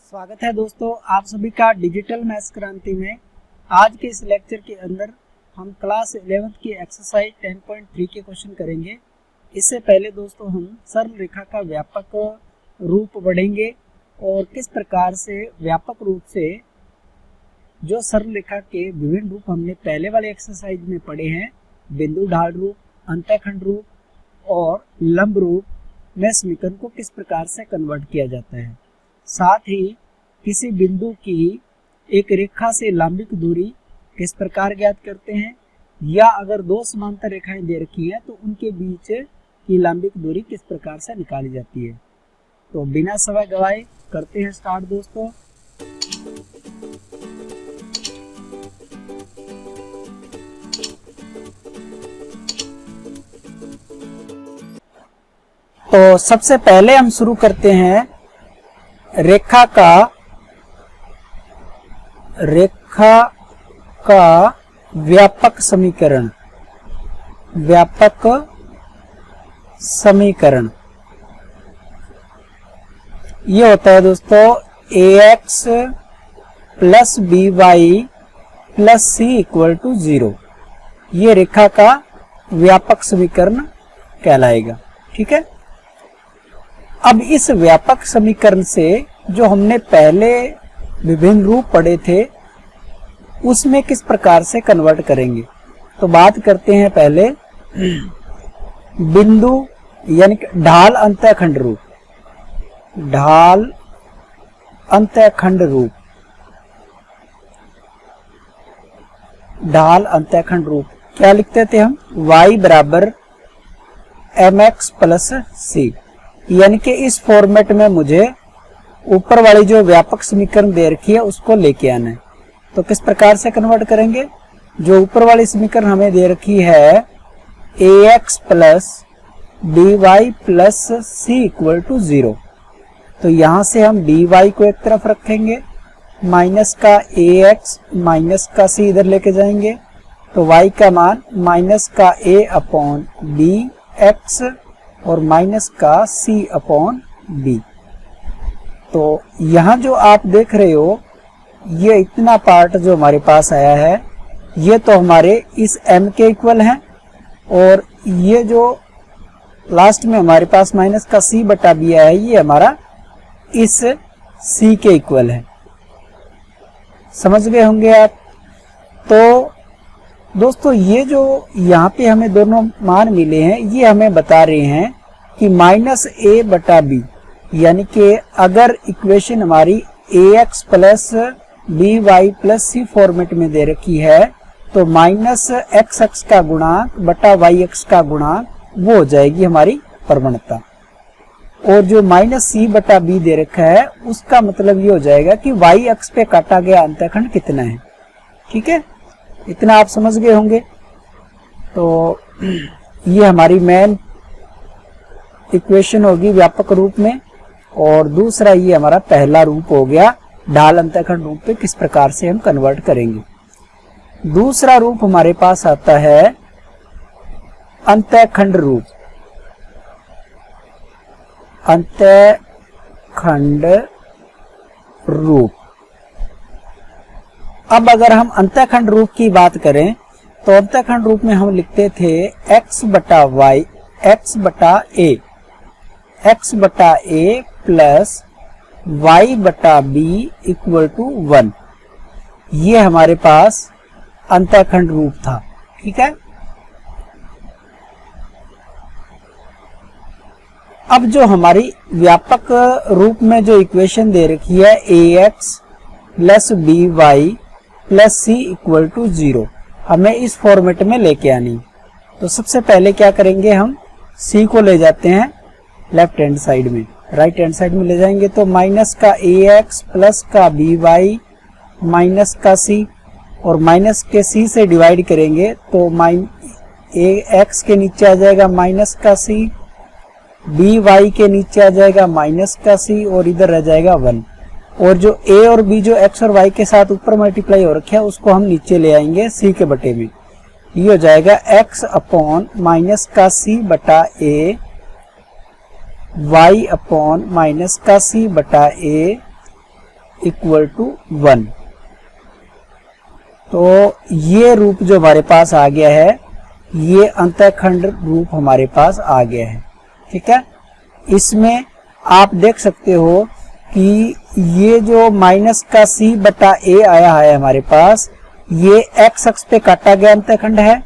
स्वागत है दोस्तों आप सभी का डिजिटल मैथ्स क्रांति में। आज के इस लेक्चर के अंदर हम क्लास 11th की एक्सरसाइज 10.3 के क्वेश्चन करेंगे। इससे पहले दोस्तों हम सरल रेखा का व्यापक रूप पढ़ेंगे और किस प्रकार से व्यापक रूप से जो सरल रेखा के विभिन्न रूप हमने पहले वाले एक्सरसाइज में पढ़े हैं, बिंदु ढाल रूप, अंतःखंड रूप और लंब रूप में समीकरण को किस प्रकार से कन्वर्ट किया जाता है। साथ ही किसी बिंदु की एक रेखा से लंबिक दूरी किस प्रकार ज्ञात करते हैं, या अगर दो समांतर रेखाएं दे रखी हैं तो उनके बीच की लंबिक दूरी किस प्रकार से निकाली जाती है। तो बिना समय गवाए करते हैं स्टार्ट दोस्तों। तो सबसे पहले हम शुरू करते हैं रेखा का व्यापक समीकरण। ये होता है दोस्तों ax plus by plus c equal to 0। ये रेखा का व्यापक समीकरण कहलाएगा। ठीक है, अब इस व्यापक समीकरण से जो हमने पहले विभिन्न रूप पढ़े थे उसमें किस प्रकार से कन्वर्ट करेंगे। तो बात करते हैं पहले बिंदु यानी ढाल अंतःखंड रूप। ढाल अंतःखंड रूप, ढाल अंतःखंड रूप क्या लिखते थे हम, y बराबर mx प्लस c। यानी कि इस फॉर्मेट में मुझे ऊपर वाली जो व्यापक समीकरण दे रखी है उसको लेके आना है। तो किस प्रकार से कन्वर्ट करेंगे, जो ऊपर वाली समीकरण हमें दे रखी है ax plus dy plus c equal to 0। तो यहां से हम dy को एक तरफ रखेंगे, माइनस का ax माइनस का c इधर लेके जाएंगे, तो y का मान माइनस का a अपॉन dx और माइनस का c अपॉन b। तो यहाँ जो आप देख रहे हो ये इतना पार्ट जो हमारे पास आया है ये तो हमारे इस m के इक्वल है, और ये जो लास्ट में हमारे पास माइनस का c बटा b आया है ये हमारा इस c के इक्वल है। समझ गए होंगे आप। तो दोस्तों ये जो यहाँ पे हमें दोनों मान मिले हैं ये हमें बता रहे हैं कि माइनस a बटा b, यानी कि अगर इक्वेशन हमारी ax plus by plus c format में दे रखी है तो माइनस x का गुणांक बटा y का गुणांक वो हो जाएगी हमारी प्रवणता, और जो माइनस c बटा b दे रखा है उसका मतलब ये हो जाएगा कि y अक्ष पे काटा गया अंतःखंड कितना है। ठीक है, इतना आप समझ गए होंगे। तो ये हमारी मेन इक्वेशन होगी व्यापक रूप में, और दूसरा ये हमारा पहला रूप हो गया ढाल अंतःखंड रूप पे किस प्रकार से हम कन्वर्ट करेंगे। दूसरा रूप हमारे पास आता है अंतःखंड रूप। अंतःखंड रूप, अब अगर हम अंतःखंड रूप की बात करें तो अंतःखंड रूप में हम लिखते थे x बटा y x बटा a प्लस y बटा b इक्वल टू 1। ये हमारे पास अंतःखंड रूप था। ठीक है, अब जो हमारी व्यापक रूप में जो इक्वेशन दे रखी है ax plus by plus c equal to 0 हमें इस फॉर्मेट में लेके आनी। तो सबसे पहले क्या करेंगे, हम c को ले जाते हैं लेफ्ट हैंड साइड में, राइट हैंड साइड में ले जाएंगे तो माइनस का ax प्लस का by माइनस का c, और माइनस के c से डिवाइड करेंगे तो ax के नीचे आ जाएगा माइनस का c, by के नीचे आ जाएगा माइनस का c, और इधर रह जाएगा 1। और जो a और b जो x और y के साथ ऊपर मल्टीप्लाई हो रखा है उसको हम नीचे ले आएंगे c के बटे में। ये हो जाएगा x अपॉन माइनस का c बटा a y अपॉन माइनस का c बटा a इक्वल टू 1। तो ये रूप जो हमारे पास आ गया है, ये अंतःखंड रूप हमारे पास आ गया है। ठीक है, इसमें आप देख सकते हो कि ये जो माइनस का c बटा a आया है हमारे पास, ये x अक्ष पे काटा गया अंतःखंड है,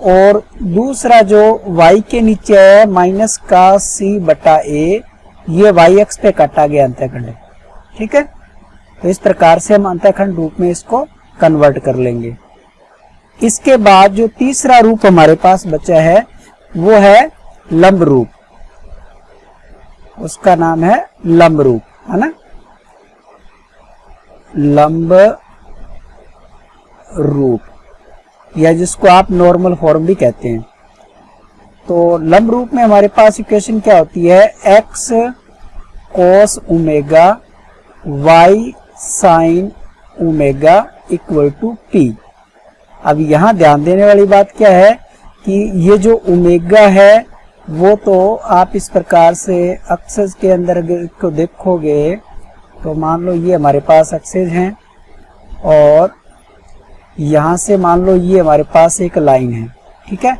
और दूसरा जो y के नीचे है माइनस का c बटा a, ये y अक्ष पे काटा गया अंतःखंड है। ठीक है, तो इस प्रकार से हम अंतःखंड रूप में इसको कन्वर्ट कर लेंगे। इसके बाद जो तीसरा रूप हमारे पास बचा है वो है लंब रूप, उसका नाम है लंब रूप, है ना, लंब रूप, या जिसको आप नॉर्मल फॉर्म भी कहते हैं। तो लंब रूप में हमारे पास इक्वेशन क्या होती है, x cos omega y sin omega equal to p। अब यहाँ ध्यान देने वाली बात क्या है कि ये जो ओमेगा है वो तो आप इस प्रकार से अक्सेस के अंदर अगर इसको देखोगे तो मान लो ये हमारे पास अक्सेस हैं, और यहाँ से मान लो ये हमारे पास एक लाइन है। ठीक है,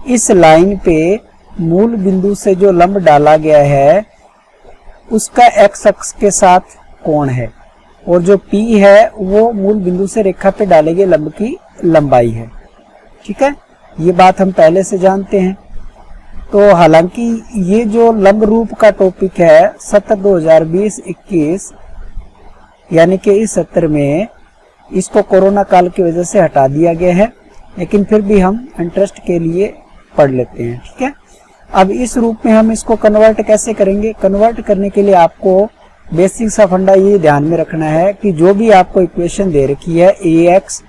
इस लाइन पे मूल बिंदु से जो लंब डाला गया है उसका x अक्ष के साथ कोण है, और जो p है वो मूल बिंदु से रेखा पे डाले गए लंब की लंबाई है। ठीक है, ये बात हम पहले से जानते हैं। तो हालांकि ये जो लंब रूप का टॉपिक है सत्र 2020-21 यानी कि इस सत्र में इसको कोरोना काल की वजह से हटा दिया गया है, लेकिन फिर भी हम इंटरेस्ट के लिए पढ़ लेते हैं। ठीक है, अब इस रूप में हम इसको कन्वर्ट कैसे करेंगे। कन्वर्ट करने के लिए आपको बेसिक सा फंडा ये ध्यान में रखना है कि जो भी आपको इक्वेशन दे रखी है ax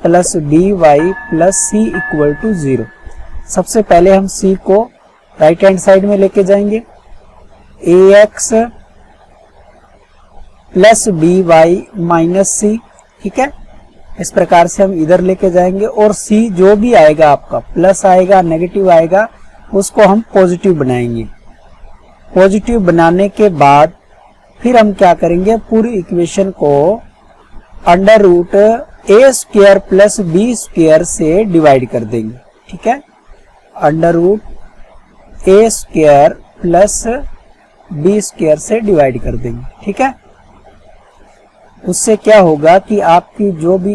plus by plus c equal to 0, सबसे पहले हम c को राइट हैंड साइड में लेके जाएंगे, ax plus by minus c। ठीक है, इस प्रकार से हम इधर लेके जाएंगे, और c जो भी आएगा आपका प्लस आएगा नेगेटिव आएगा उसको हम पॉजिटिव बनाएंगे। पॉजिटिव बनाने के बाद फिर हम क्या करेंगे, पूरी इक्वेशन को under root a square plus b square से डिवाइड कर देंगे। ठीक है, under root a square plus b square से डिवाइड कर देंगे। ठीक है, उससे क्या होगा कि आपकी जो भी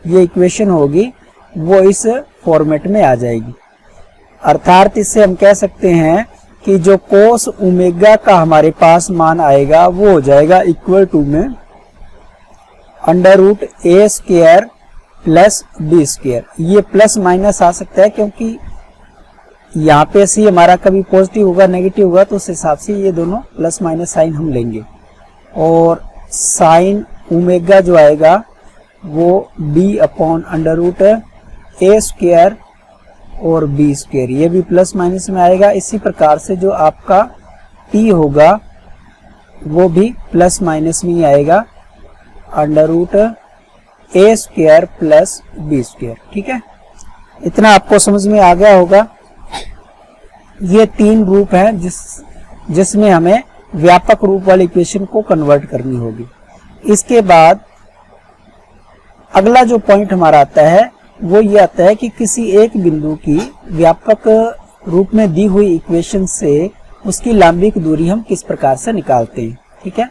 ये इक्वेशन होगी वो इस फॉर्मेट में आ जाएगी। अर्थात इससे हम कह सकते हैं कि जो कोस ओमेगा का हमारे पास मान आएगा वो हो जाएगा इक्वल टू में under root a square plus b square. ये प्लस माइनस आ सकता है क्योंकि यहाँ पे c हमारा कभी पॉजिटिव होगा नेगेटिव होगा, तो उस हिसाब से ये दोनों प्लस माइनस साइन हम लेंगे, और साइन ओमेगा जो आएगा वो b upon under root a square और b स्क्वायर, ये भी प्लस माइनस में आएगा। इसी प्रकार से जो आपका p होगा वो भी प्लस माइनस में ही आएगा, under root a square plus b square. ठीक है, इतना आपको समझ में आ गया होगा। ये तीन रूप हैं जिसमें हमें व्यापक रूप वाली इक्वेशन को कन्वर्ट करनी होगी। इसके बाद अगला जो पॉइंट हमारा आता है वो ये आता है कि किसी एक बिंदु की व्यापक रूप में दी हुई इक्वेशन से उसकी लंबिक दूरी हम किस प्रकार से निकालते हैं। ठीक है,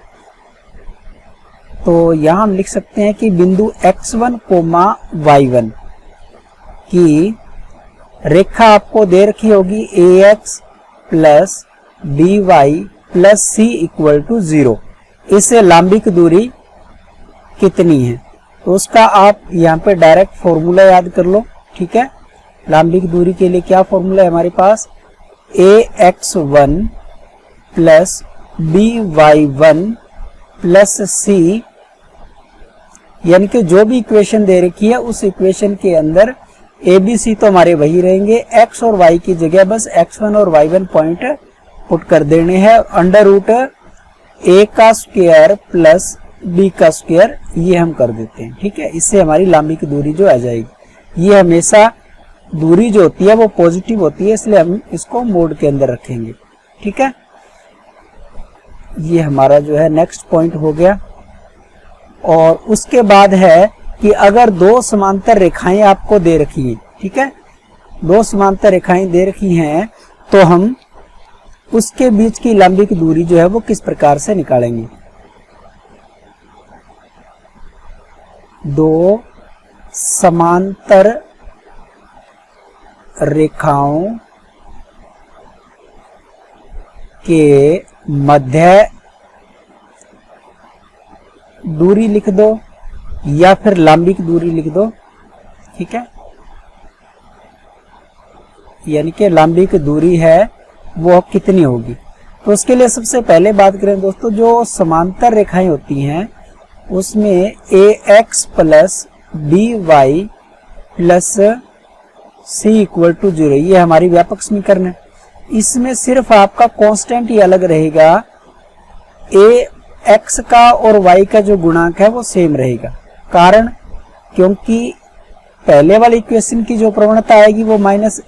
तो यहां हम लिख सकते हैं कि बिंदु x1, y1 की रेखा आपको दे रखी होगी ax plus by plus c equal to 0। इससे लंबिक दूरी कितनी है तो उसका आप यहाँ पे डायरेक्ट फॉर्मूला याद कर लो। ठीक है, लंबिक दूरी के लिए क्या फॉर्मूला है हमारे पास, ax1 plus by1 plus c, यानी कि जो भी इक्वेशन दे रखी है उस इक्वेशन के अंदर ए बी सी तो हमारे वही रहेंगे, x और y की जगह बस x1 और y1 पॉइंट पुट कर देने हैं। अंडर रूट a का स्क्वायर प्लस b का स्क्वायर ये हम कर देते हैं। ठीक है, इससे हमारी लंबिक दूरी जो आ जाएगी। ये हमेशा दूरी जो होती है वो पॉजिटिव होती है, इसलिए हम इसको मोड के अंदर रखेंगे। ठीक है, ये हमारा जो है नेक्स्ट पॉइंट हो गया। और उसके बाद है कि अगर दो समांतर रेखाएं आपको दे रखी हैं, ठीक है, दो समांतर रेखाएं दे रखी हैं, तो हम उसके बीच की लंबी की दूरी जो है वो किस प्रकार से निकालेंगे। दो समांतर रेखाओं के मध्य दूरी लिख दो या फिर लंबी की दूरी लिख दो, ठीक है, यानी कि लंबी की दूरी है वो कितनी होगी। तो उसके लिए सबसे पहले बात करें दोस्तों, जो समांतर रेखाएं होती हैं उसमें ax plus by plus c equal to 0, ये हमारी व्यापक समीकरण है। इसमें सिर्फ आपका कांस्टेंट ही अलग रहेगा, ax का और y का जो गुणांक है वो सेम रहेगा। कारण क्योंकि पहले वाली इक्वेशन की जो प्रवणता आएगी वो माइनस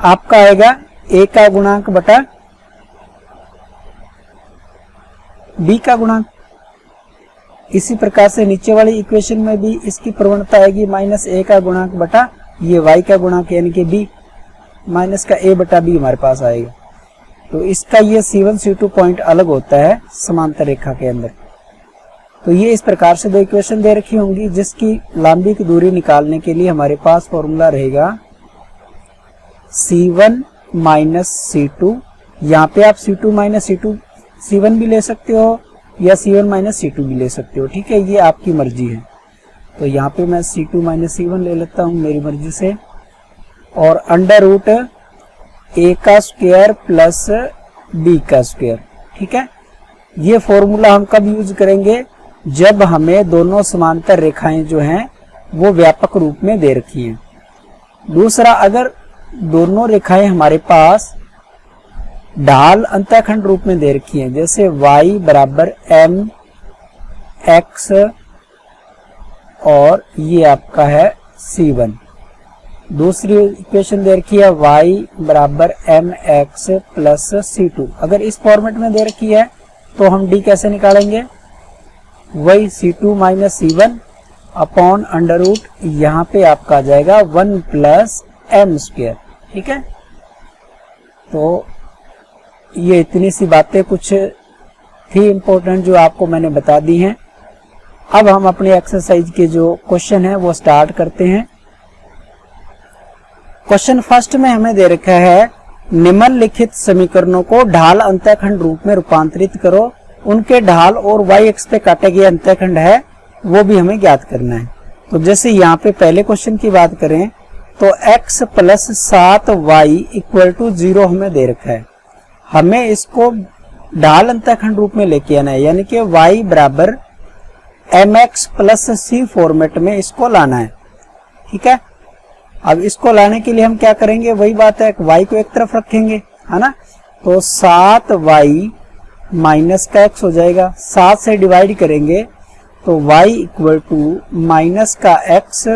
आपका आएगा a का गुणांक बटा b का गुणांक। इसी प्रकार से नीचे वाली इक्वेशन में भी इसकी प्रवणता आएगी माइनस a का गुणांक बटा ये y का गुणांक, यानी कि b माइनस का a बटा b हमारे पास आएगा। तो इसका ये C1 C2 पॉइंट अलग होता है समांतर रेखा के अंदर। तो ये इस प्रकार से दो इक्वेशन दे रखी होंगी, जिसकी लंबी की दूरी निकालने के लिए हमारे पास फॉर्मूला रहेगा C1 माइनस C2। यहाँ पे आप C2 माइनस C1 भी ले सकते हो या C1 माइनस C2 भी ले सकते हो, ठीक है, ये आपकी मर्जी है। तो यहाँ पे मैं C2 माइनस C1 ले लेता हूँ मेरी मर्जी से, और अंडर रूट a का स्क्वायर प्लस b का स्क्वायर, ठीक है। ये फॉर्मूला हम कब यूज करेंगे, जब हमें दोनों समांतर रेखाएं जो हैं वो व्यापक रूप में दे रखी हैं। दूसरा, अगर दोनों रेखाएं हमारे पास ढाल अंतःखंड रूप में दे रखी हैं, जैसे y बराबर m x और ये आपका है C1। दूसरी इक्वेशन दे रखी है y बराबर mx प्लस C2। अगर इस फॉर्मेट में दे रखी है तो हम d कैसे निकालेंगे, वही C2 minus C1 upon under root, यहाँ पे आपका आ जाएगा 1 प्लस m स्क्वायर, ठीक है। तो ये इतनी सी बातें कुछ थी इम्पोर्टेंट जो आपको मैंने बता दी हैं। अब हम अपनी एक्सरसाइज के जो क्वेश्चन है वो स्टार्ट करते हैं। क्वेश्चन फर्स्ट में हमें दे रखा है, निम्नलिखित समीकरणों को ढाल अंतःखंड रूप में रूपांतरित करो, उनके ढाल और y एक्स पे काटे गए अंतःखंड है वो भी हमें ज्ञात करना है। तो जैसे यहाँ पे पहले क्वेश्चन की बात करें तो x plus 7y equal to 0 हमें दे रखा है। हमें इसको ढाल अंतःखंड रूप में लेके आना है, यानी कि y बराबर mx प्लस c फॉर्मेट में इसको लाना है, ठीक है। अब इसको लाने के लिए हम क्या करेंगे, वही बात है, y को एक तरफ रखेंगे, है ना। तो 7y माइनस का x हो जाएगा, 7 से डिवाइड करेंगे तो y इक्वल टू माइनस का x,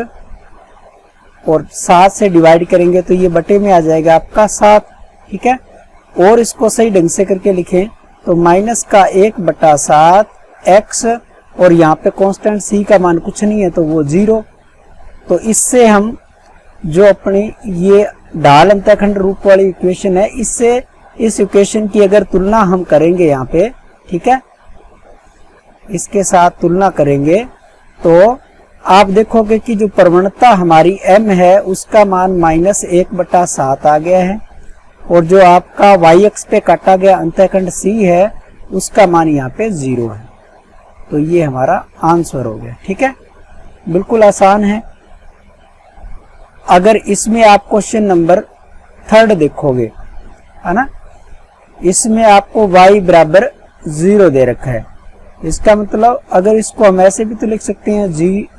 और 7 से डिवाइड करेंगे तो ये बटे में आ जाएगा आपका 7, ठीक है। और इसको सही ढंग से करके लिखें तो माइनस का 1 बटा 7 x, और यहाँ पे कांस्टेंट c का मान कुछ नहीं है तो वो 0। तो इससे हम जो अपनी ये ढाल अंतःखंड रूप वाली इक्वेशन है, इससे इस इक्वेशन की अगर तुलना हम करेंगे यहाँ पे, ठीक है, इसके साथ तुलना करेंगे तो आप देखोगे कि जो प्रवणता हमारी m है उसका मान माइनस 1 बटा 7 आ गया है, और जो आपका y एक्स पे काटा गया अंतःखंड c है उसका मान यहाँ पे 0 है। तो ये हमारा आंसर हो गया, ठीक है, बिल्कुल आसान है। अगर इसमें आप क्वेश्चन नंबर 3 देखोगे, है ना, इसमें आपको y बराबर 0 दे रखा है। इसका मतलब अगर इसको हम ऐसे भी तो लिख सकते हैं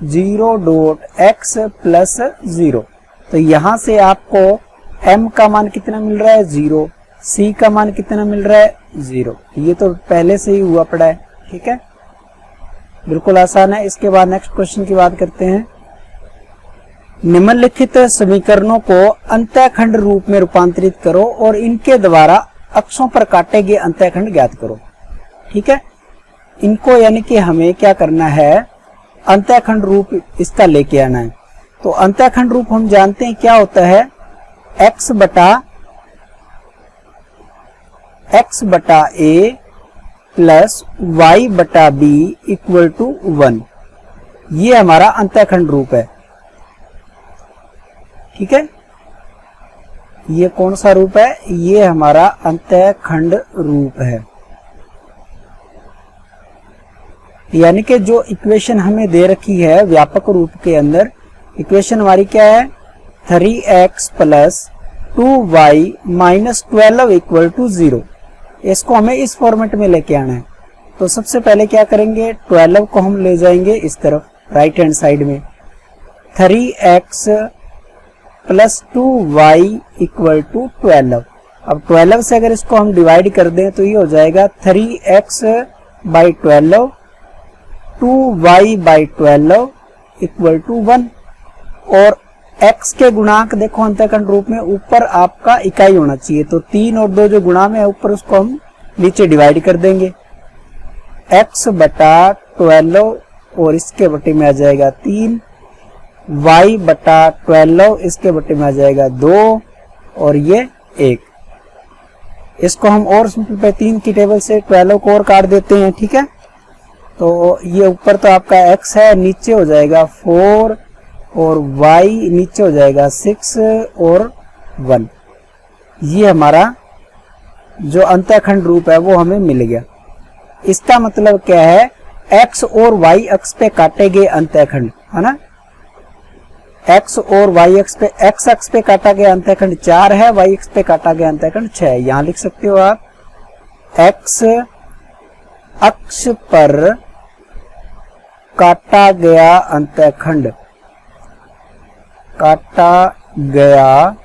0.x प्लस 0। तो यहाँ से आपको m का मान कितना मिल रहा है 0, c का मान कितना मिल रहा है 0। ये तो पहले से ही हुआ पड़ा है, ठीक है, बिल्कुल आसान है। इसके बाद नेक्स्ट क्वेश्चन की बात करते हैं। निम्नलिखित समीकरणों को अंतःखंड रूप में रूपांतरित करो और इनके द्वारा अक्षों पर काटे गए अंतःखंड ज्ञात करो। ठीक है। इनको यानी कि हमें क्या करना है, अंतःखंड रूप इसका लेके आना है। तो अंतःखंड रूप हम जानते हैं क्या होता है, x बटा a प्लस y बटा b इक्वल टू 1। ये हमारा अंतःखंड रूप है, ठीक है। ये कौन सा रूप है, ये हमारा अंतःखंड रूप है। यानी कि जो इक्वेशन हमें दे रखी है व्यापक रूप के अंदर, इक्वेशन हमारी क्या है, 3x plus 2y minus 12 equal to 0। इसको हमें इस फॉर्मेट में लेके आना है। तो सबसे पहले क्या करेंगे, 12 को हम ले जाएंगे इस तरफ राइट हैंड साइड में, 3x plus 2y equal to 12। अब 12 से अगर इसको हम डिवाइड कर दें तो ये हो जाएगा 3x by 12 2y by 12 equal to 1। और x के गुणांक देखो अंतःखंड रूप में ऊपर आपका इकाई होना चाहिए, तो 3 और 2 जो गुणा में है ऊपर उसको हम नीचे डिवाइड कर देंगे। x बटा 12 और इसके बटे में आ जाएगा 3, y बटा 12 इसके बटे में आ जाएगा 2 और ये 1। इसको हम और सिंपलीफाई 3 की टेबल से 12 को और काट देते हैं, ठीक है। तो ये ऊपर तो आपका x है, नीचे हो जाएगा 4 और y नीचे हो जाएगा 6 और 1। ये हमारा जो अंतःखंड रूप है वो हमें मिल गया। इसका मतलब क्या है, x और y अक्ष पे काटे गए अंतःखंड, है ना। x और y अक्ष पे, x अक्ष पे काटा गया अंतःखंड 4 है, y अक्ष पे काटा गया अंतःखंड 6 है। यहां लिख सकते हो आप, x अक्ष पर काटा गया अंतःखंड, काटा गया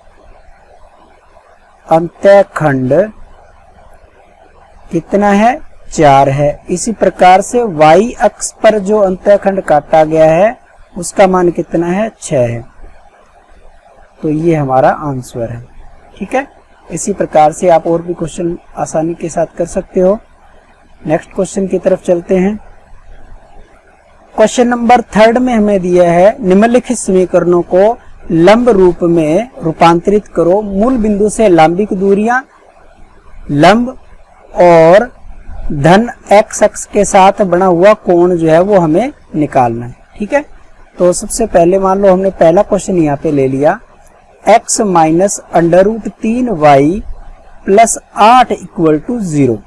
अंतःखंड कितना है, 4 है। इसी प्रकार से y अक्ष पर जो अंतःखंड काटा गया है उसका मान कितना है, 6 है। तो ये हमारा आंसर है, ठीक है। इसी प्रकार से आप और भी क्वेश्चन आसानी के साथ कर सकते हो। नेक्स्ट क्वेश्चन की तरफ चलते हैं। क्वेश्चन नंबर 3 में हमें दिया है, निम्नलिखित समीकरणों को लंब रूप में रूपांतरित करो। मूल बिंदु से लंबिक दूरियां, लंब और धन x अक्ष के साथ बना हुआ कोण जो है वो हमें निकालना है, ठीक है। तो सबसे पहले मान लो हमने पहला क्वेश्चन यहाँ पे ले लिया, x minus √3y plus 8 equal to 0।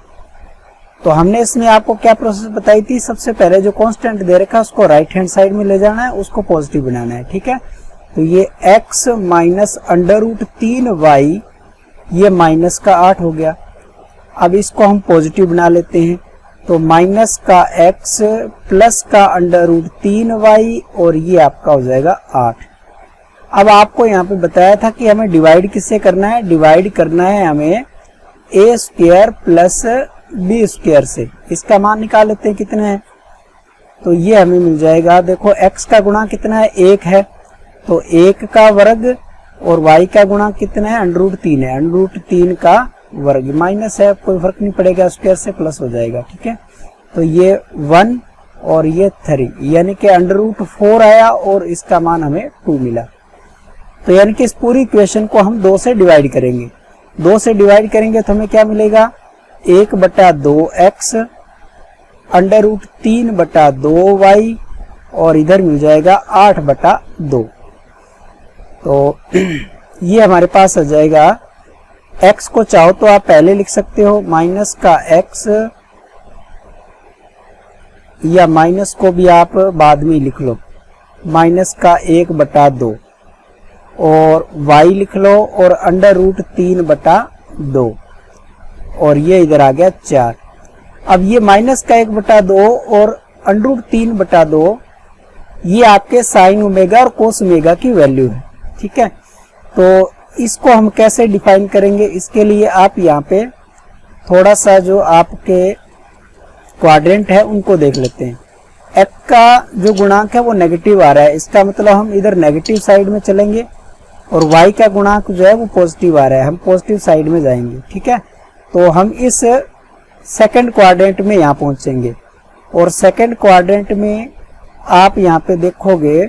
तो हमने इसमें आपको क्या प्रोसेस बताई थी, सबसे पहले जो कांस्टेंट दे रखा है उसको राइट हैंड साइड में ले जाना है, उसको पॉजिटिव बनाना है, ठीक है। तो ये x माइनस √3y ये माइनस का 8 हो गया। अब इसको हम पॉजिटिव बना लेते हैं, तो माइनस का x प्लस का √3y और ये आपका हो जाएगा 8। अब आपको यहाँ पे बताया था कि हमें डिवाइड किससे करना है, डिवाइड करना है हमें a square plus b square से। इसका मान निकाल लेते हैं कितना है, तो ये हमें मिल जाएगा, देखो x का गुणा कितना है, 1 है, तो 1 का वर्ग और y का गुणा कितना है, √3 है, √3 का वर्ग माइनस है, कोई फर्क नहीं पड़ेगा, स्क्वायर से प्लस हो जाएगा, ठीक है। तो ये 1 और ये 3 यानी कि √4 आया और इसका मान हमें 2 मिला। तो यानी कि इस पूरी इक्वेशन को हम 2 से डिवाइड करेंगे। 2 से डिवाइड करेंगे तो हमें क्या मिलेगा, 1/2x √3/2y और इधर मिल जाएगा 8/2। तो ये हमारे पास आ जाएगा, x को चाहो तो आप पहले लिख सकते हो माइनस का x, या माइनस को भी आप बाद में लिख लो, माइनस का 1/2 और y लिख लो और √3/2 और ये इधर आ गया 4। अब ये माइनस का 1/2 और √3/2 ये आपके साइन ओमेगा और कोस ओमेगा की वैल्यू है, ठीक है। तो इसको हम कैसे डिफाइन करेंगे, इसके लिए आप यहाँ पे थोड़ा सा जो आपके क्वाड्रेंट है उनको देख लेते हैं। x का जो गुणांक है वो नेगेटिव आ रहा है, इसका मतलब हम इधर नेगेटिव साइड में चलेंगे, और y का गुणांक जो है वो पॉजिटिव आ रहा है, हम पॉजिटिव साइड में जाएंगे, ठीक है। तो हम इस सेकंड क्वाड्रेंट में यहाँ पहुंचेंगे, और सेकंड क्वाड्रेंट में आप यहाँ पे देखोगे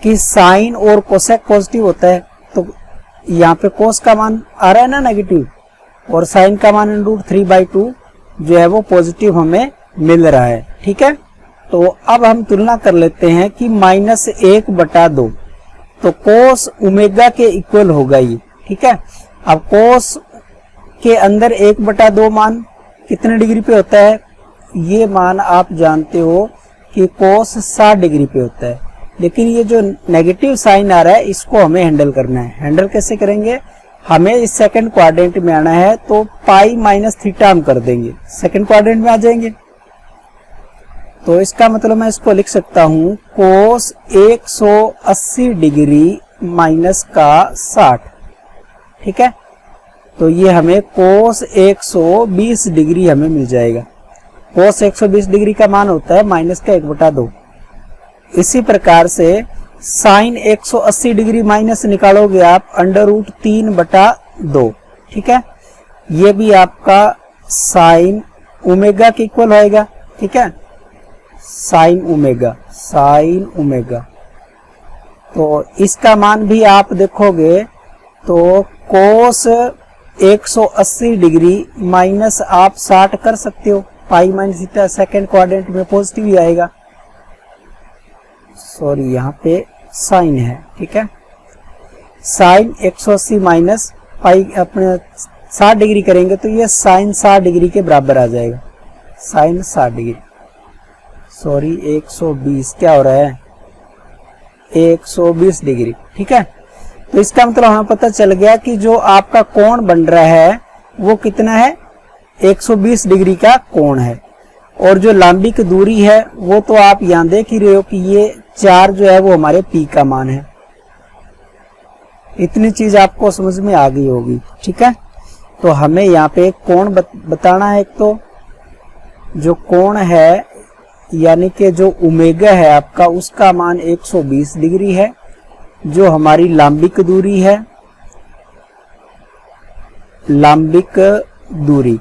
कि साइन और कोसेक पॉजिटिव होता है, तो यहाँ पे कोस का मान आ रहा है ना नेगेटिव, और साइन का मान √3/2 जो है वो पॉजिटिव हमें मिल रहा है। ठीक है, तो अब हम तुलना कर लेते हैं कि -1/2, तो कोस ओमेगा के इक्वल होगा ये। ठीक है, अब कोस के अंदर 1/2 मान कितने डिग्री पे होता है, ये मान आप जानते हो कि कोस 60 डिग्री पे होता है, लेकिन ये जो नेगेटिव साइन आ रहा है इसको हमें हैंडल करना है। हैंडल कैसे करेंगे, हमें इस सेकंड क्वाड्रेंट में आना है, तो पाई माइनस थीटा हम कर देंगे, सेकंड क्वाड्रेंट में आ जाएंगे। तो इसका मतलब मैं इसको लिख सकता हूं कोस 180 डिग्री माइनस का 60। ठीक है, तो ये हमें कोस 120 डिग्री हमें मिल जाएगा। कोस 120 डिग्री का मान होता है माइनस का 1/2। इसी प्रकार से साइन 180 डिग्री माइनस निकालोगे आप √3/2। ठीक है, ये भी आपका साइन ओमेगा के इक्वल होएगा। ठीक है, साइन ओमेगा, तो इसका मान भी आप देखोगे तो कोस 180 डिग्री माइनस आप 60 कर सकते हो, pi minus theta second quadrant में पॉजिटिव ही आएगा। सॉरी, यहाँ पे साइन है। ठीक है, साइन 180 माइनस पाई अपने 60 डिग्री करेंगे तो ये साइन 60 डिग्री के बराबर आ जाएगा। साइन 60 डिग्री, सॉरी 120 क्या हो रहा है, 120 डिग्री। ठीक है, तो इसका मतलब हमें पता चल गया कि जो आपका कोण बन रहा है वो कितना है, 120 डिग्री का कोण है। और जो लंबिक दूरी है वो तो आप यहां देख ही रहे हो कि ये 4 जो है वो हमारे पी का मान है। इतनी चीज आपको समझ में आ गई होगी। ठीक है, तो हमें यहाँ पे एक कोण बताना है। एक तो जो कोण है यानी कि जो ओमेगा है आपका, उसका मान 120 डिग्री है। जो हमारी लंबिक दूरी है, लंबिक दूरी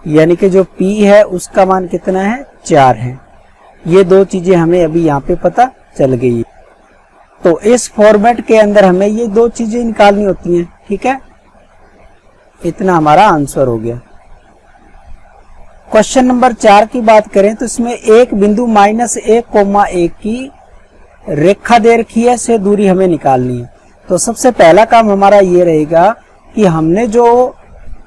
यानी कि जो P है उसका मान कितना है, 4 है। ये दो चीजें हमें अभी यहाँ पे पता चल गई। तो इस फॉर्मेट के अंदर हमें ये दो चीजें निकालनी होती हैं। ठीक है, इतना हमारा आंसर हो गया। क्वेश्चन नंबर 4 की बात करें तो इसमें एक बिंदु -1,1 की रेखा दे रखी है, से दूरी हमें निकालनी है। तो सबसे पहला काम हमारा ये रहेगा कि हमने जो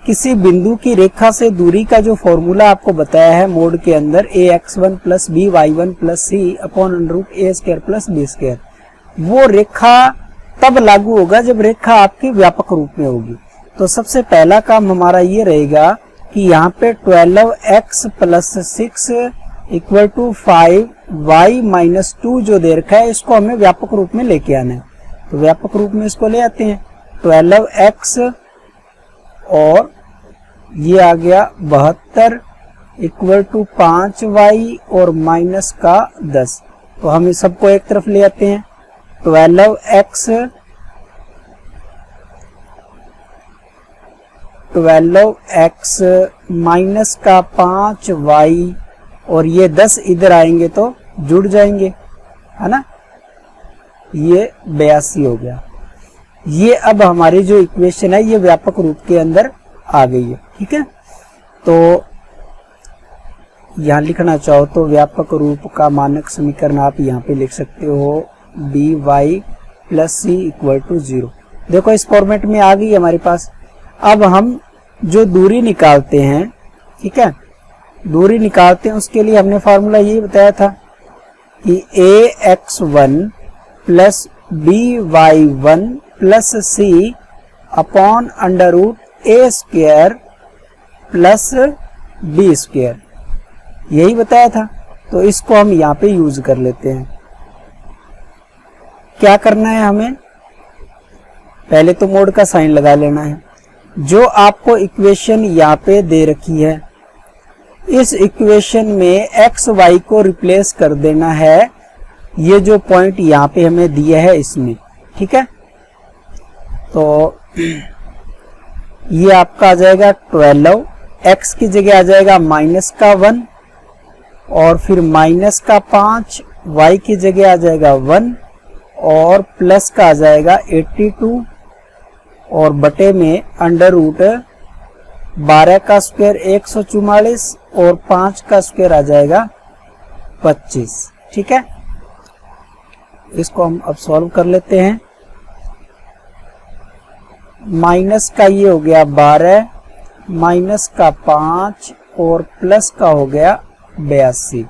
किसी बिंदु की रेखा से दूरी का जो फॉर्मूला आपको बताया है मोड के अंदर, ax1 + by1 + c upon √a² + b², वो रेखा तब लागू होगा जब रेखा आपकी व्यापक रूप में होगी। तो सबसे पहला काम हमारा ये रहेगा कि यहाँ पे 12x + 6 = 5y - 2 जो दे रखा है इसको हमें व्यापक रूप में लेके आना है। तो व्यापक रूप में इसको ले आते हैं, 12x और ये आ गया 72 = 5y और माइनस का 10। तो हम इस सबको एक तरफ ले आते हैं। 12x माइनस का 5y और ये 10 इधर आएंगे तो जुड़ जाएंगे, है ना, ये 82 हो गया। ये अब हमारी जो इक्वेशन है ये व्यापक रूप के अंदर आ गई है। ठीक है, तो यहाँ लिखना चाहो तो व्यापक रूप का मानक समीकरण आप यहाँ पे लिख सकते हो dy + c = 0। देखो इस फॉर्मेट में आ गई हमारे पास। अब हम जो दूरी निकालते हैं, ठीक है, दूरी निकालते हैं उसके लिए हमने फॉर्मूला ये बताया था कि ax1 + by1 + c upon √a² + b², यही बताया था। तो इसको हम यहाँ पे यूज कर लेते हैं। क्या करना है हमें, पहले तो मोड का साइन लगा लेना है। जो आपको इक्वेशन यहाँ पे दे रखी है, इस इक्वेशन में एक्स वाई को रिप्लेस कर देना है, ये जो पॉइंट यहाँ पे हमें दिया है इसमें। ठीक है, तो ये आपका आ जाएगा 12, x की जगह आ जाएगा माइनस का 1 और फिर माइनस का 5, y की जगह आ जाएगा 1 और प्लस का आ जाएगा 82 और बटे में अंडर रूट 12 का स्क्वायर 144 और 5 का स्क्वायर आ जाएगा 25। ठीक है, इसको हम अब सॉल्व कर लेते हैं। माइनस का ये हो गया 12, माइनस का 5 और प्लस का हो गया 82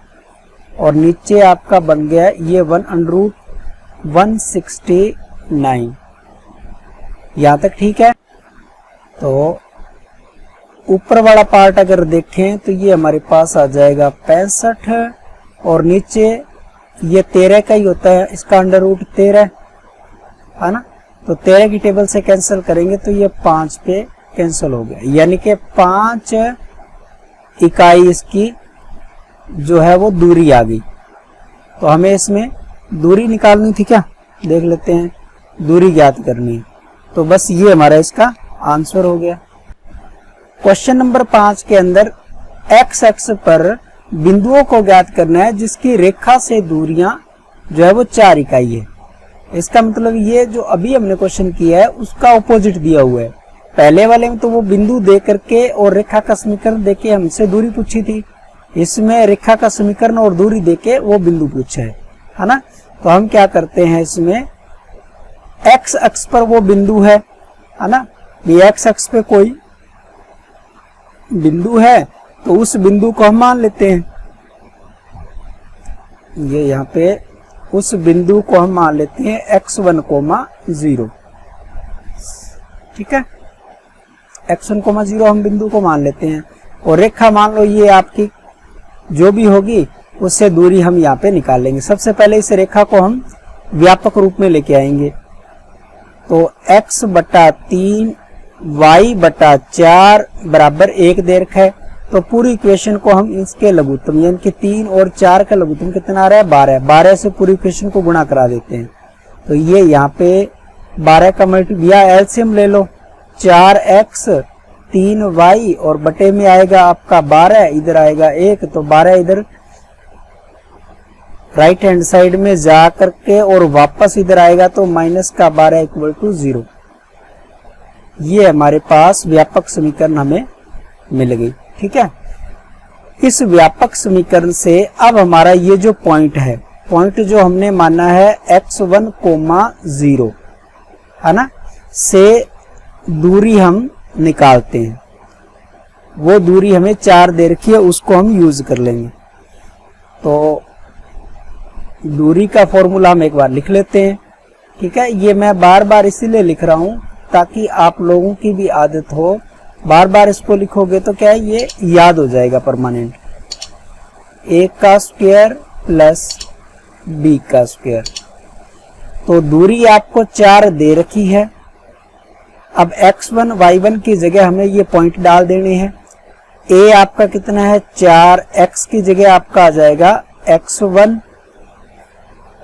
और नीचे आपका बन गया ये 1/169। यहां तक ठीक है। तो ऊपर वाला पार्ट अगर देखें तो ये हमारे पास आ जाएगा 65 और नीचे ये 13 का ही होता है, इसका अंडर रूट 13 है ना। तो 13 की टेबल से कैंसिल करेंगे तो ये 5 पे कैंसिल हो गया, यानी कि 5 इकाई इसकी जो है वो दूरी आ गई। तो हमें इसमें दूरी निकालनी थी, क्या देख लेते हैं, दूरी ज्ञात करनी है। तो बस ये हमारा इसका आंसर हो गया। क्वेश्चन नंबर 5 के अंदर x एक्स पर बिंदुओं को ज्ञात करना है जिसकी रेखा से दूरियां जो है वो 4 इकाई है। इसका मतलब ये जो अभी हमने क्वेश्चन किया है उसका ऑपोजिट दिया हुआ है। पहले वाले में तो वो बिंदु दे करके और रेखा का समीकरण देके हमसे दूरी पूछी थी, इसमें रेखा का समीकरण और दूरी देके वो बिंदु पूछा है ना। तो हम क्या करते हैं, इसमें x अक्ष पर वो बिंदु है ना, ये x अक्ष पे कोई बिंदु है तो उस बिंदु को हम मान लेते हैं। ये यहाँ पे उस बिंदु को हम मान लेते हैं x1, 0। ठीक है, x1, 0 हम बिंदु को मान लेते हैं और रेखा मान लो ये आपकी जो भी होगी उससे दूरी हम यहाँ पे निकाल लेंगे। सबसे पहले इस रेखा को हम व्यापक रूप में लेके आएंगे। तो x/3 y/4 बराबर 1 दे रखा है। तो पूरी इक्वेशन को हम इसके लघुत्तम यानी कि 3 और 4 का लघुत्तम कितना आ रहा है, 12। 12 से पूरी इक्वेशन को गुणा करा देते हैं। तो ये यहाँ पे 12 का मल्टीप्लाई एलसीएम ले लो, 4x 3y और बटे में आएगा आपका 12, इधर आएगा 1। तो 12 इधर राइट हैंड साइड में जा करके और वापस इधर आएगा तो माइनस का 12 = 0। ये हमारे पास व्यापक समीकरण हमें मिल गई। ठीक है, इस व्यापक समीकरण से अब हमारा ये जो पॉइंट है, पॉइंट जो हमने माना है x1, 0 है ना, से दूरी हम निकालते हैं। वो दूरी हमें 4 दे रखी है, उसको हम यूज कर लेंगे। तो दूरी का फॉर्मूला हम एक बार लिख लेते हैं। ठीक है, ये मैं बार बार इसीलिए लिख रहा हूं ताकि आप लोगों की भी आदत हो, बार बार इसको लिखोगे तो क्या है, ये याद हो जाएगा परमानेंट। a का स्क्वायर प्लस b का स्क्वायर। तो दूरी आपको 4 दे रखी है। अब x1, y1 की जगह हमें ये पॉइंट डाल देने हैं। a आपका कितना है, 4, x की जगह आपका आ जाएगा x1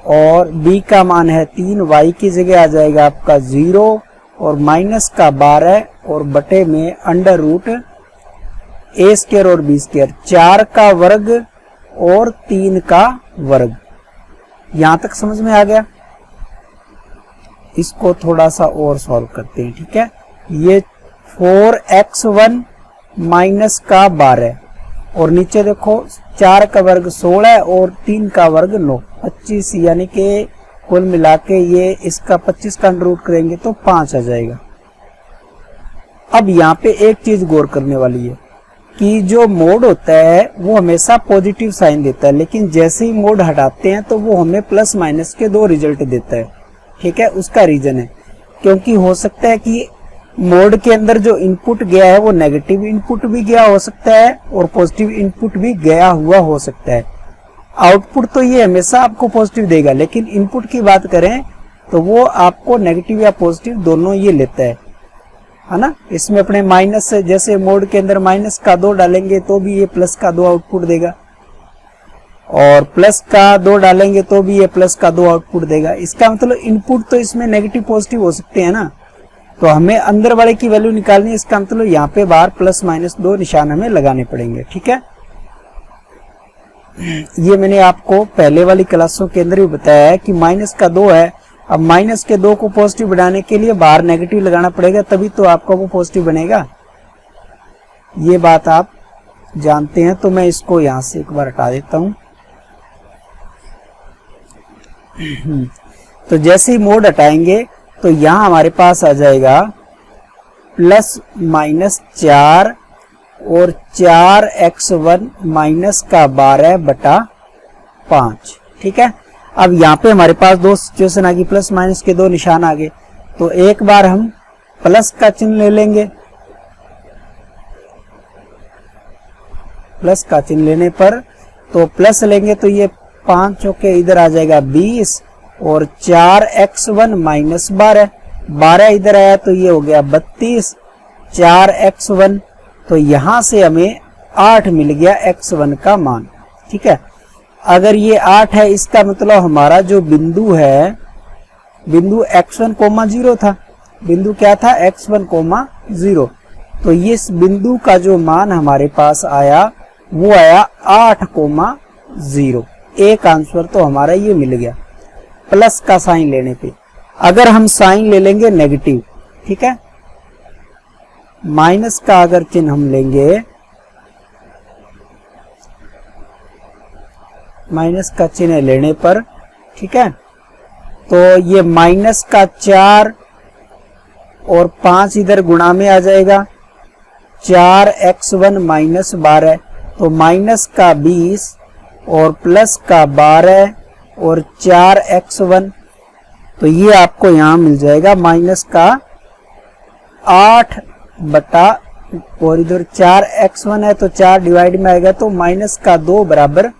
और b का मान है 3, y की जगह आ जाएगा आपका 0 और माइनस का 12 और बटे में अंडर रूट a² और b², 4 का वर्ग और 3 का वर्ग। यहां तक समझ में आ गया। इसको थोड़ा सा और सॉल्व करते हैं। ठीक है, ये 4x1 माइनस का 12 और नीचे देखो 4 का वर्ग 16 और 3 का वर्ग 9, 25, यानी कि कुल मिला के ये इसका 25 का अंडर रूट करेंगे तो 5 आ जाएगा। अब यहाँ पे एक चीज गौर करने वाली है कि जो मोड होता है वो हमेशा पॉजिटिव साइन देता है, लेकिन जैसे ही मोड हटाते हैं तो वो हमें प्लस माइनस के 2 रिजल्ट देता है। ठीक है, उसका रीजन है क्योंकि हो सकता है कि मोड के अंदर जो इनपुट गया है वो नेगेटिव इनपुट भी गया हो सकता है और पॉजिटिव इनपुट भी गया हुआ हो सकता है। आउटपुट तो ये हमेशा आपको पॉजिटिव देगा, लेकिन इनपुट की बात करें तो वो आपको नेगेटिव या पॉजिटिव दोनों ये लेता है ना। इसमें अपने माइनस, जैसे मोड के अंदर माइनस का 2 डालेंगे तो भी ये प्लस का 2 आउटपुट देगा और प्लस का 2 डालेंगे तो भी ये प्लस का 2 आउटपुट देगा। इसका मतलब इनपुट तो इसमें नेगेटिव पॉजिटिव हो सकते हैं ना। तो हमें अंदर वाले की वैल्यू निकालनी है, इसका मतलब यहाँ पे बाहर प्लस माइनस 2 निशान हमें लगाने पड़ेंगे। ठीक है, ये मैंने आपको पहले वाली क्लासों के अंदर भी बताया है कि माइनस का 2 है। अब माइनस के 2 को पॉजिटिव बनाने के लिए बाहर नेगेटिव लगाना पड़ेगा, तभी तो आपका वो पॉजिटिव बनेगा। ये बात आप जानते हैं। तो मैं इसको यहां से एक बार हटा देता हूं। तो जैसे ही मोड हटाएंगे तो यहां हमारे पास आ जाएगा प्लस माइनस 4 और 4x1 माइनस का 12/5। ठीक है, अब यहाँ पे हमारे पास दो सिचुएशन आ गई, प्लस माइनस के 2 निशान आ गए। तो एक बार हम प्लस का चिन्ह ले लेंगे। प्लस का चिन्ह लेने पर तो प्लस लेंगे तो ये 5 चौके इधर आ जाएगा 20 और 4x1 माइनस 12 इधर आया तो ये हो गया 32। 4x1 तो यहां से हमें 8 मिल गया x1 का मान। ठीक है, अगर ये 8 है इसका मतलब हमारा जो बिंदु है, बिंदु x1, 0 था। बिंदु क्या था? x1, 0। तो इस बिंदु का जो मान हमारे पास आया वो आया 8, 0। एक आंसर तो हमारा ये मिल गया प्लस का साइन लेने पे। अगर हम साइन ले लेंगे नेगेटिव, ठीक है, माइनस का अगर चिन्ह हम लेंगे, माइनस का चिन्ह लेने पर, ठीक है, तो ये माइनस का 4 और 5 इधर गुणा में आ जाएगा। 4x1 माइनस 12 तो माइनस का 20 और प्लस का 12 और 4x1 तो ये आपको यहां मिल जाएगा माइनस का 8 बटा और इधर 4x1 है तो 4 डिवाइड में आएगा तो माइनस का 2 बराबर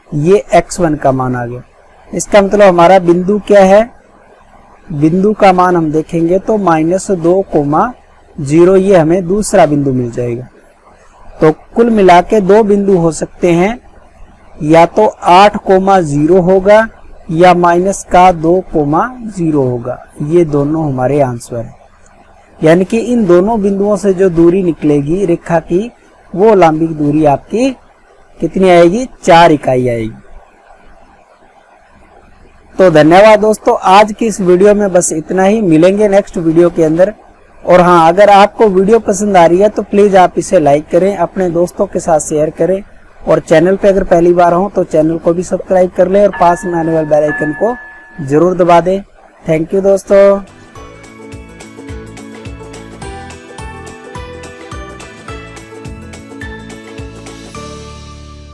ये x1 का मान आ गया। इसका मतलब हमारा बिंदु क्या है? बिंदु का मान हम देखेंगे तो -2,0 ये हमें दूसरा बिंदु मिल जाएगा। तो कुल मिला के 2 बिंदु हो सकते हैं, या तो 8,0 होगा या माइनस का 2,0 होगा। ये दोनों हमारे आंसर है। यानी कि इन दोनों बिंदुओं से जो दूरी निकलेगी रेखा की, वो लंबिक दूरी आपकी कितनी आएगी? 4 इकाई आएगी। तो धन्यवाद दोस्तों, आज की इस वीडियो में बस इतना ही। मिलेंगे नेक्स्ट वीडियो के अंदर। और हाँ, अगर आपको वीडियो पसंद आ रही है तो प्लीज आप इसे लाइक करें, अपने दोस्तों के साथ शेयर करें और चैनल पे अगर पहली बार हो तो चैनल को भी सब्सक्राइब कर लें और पास में आने वाले बेल आइकन को जरूर दबा दें। थैंक यू दोस्तों।